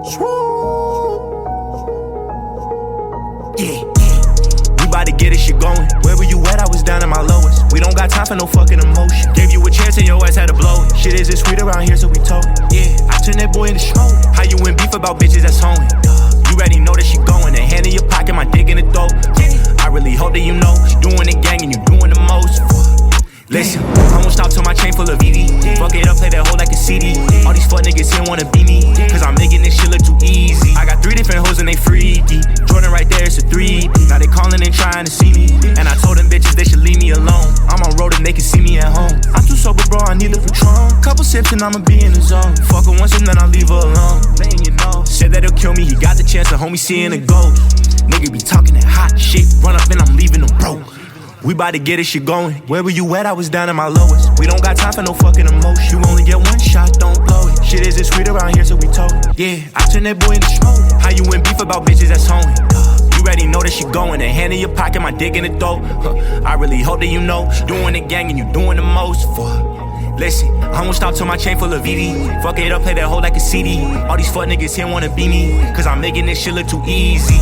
Yeah. We bout to get this shit going. Where were you at? I was down at my lowest. We don't got time for no fucking emotion. Gave you a chance and your ass had to blow it. Shit isn't sweet around here, so we told it. Yeah, I turned that boy into smoke. How you in beef about bitches that's homie? You already know that she going. A hand in your pocket, my dick in the throat. I really hope that you know. Doing the gang and you doing the most. Listen, I won't stop till my chain full of VV. Fuck it up, play that hoe like a CD. All these fuck niggas here wanna be me, cause I'm making this shit look too easy. I got 3 different hoes and they freaky. Jordan right there, it's a 3. Now they calling and trying to see me, and I told them bitches they should leave me alone. I'm on road and they can see me at home. I'm too sober, bro, I need a Patron. Couple sips and I'ma be in the zone. Fuck her once and then I leave her alone. Letting you know, said that he'll kill me, he got the chance, a homie seeing a ghost. Nigga be talking that hot shit, run up and I'm leaving them broke. We bout to get this shit going. Where were you at? I was down at my lowest. We don't got time for no fucking emotion. You only get one shot, don't blow it. Shit isn't sweet around here, so we told it. Yeah, I turned that boy into smoke. How you in beef about bitches that's homie? You already know that she going. A hand in your pocket, my dick in the throat. I really hope that you know. Doing the gang and you doing the most. Fuck. Listen, I won't stop till my chain full of VV. Fuck it up, play that hoe like a CD. All these fuck niggas here wanna be me, cause I'm making this shit look too easy.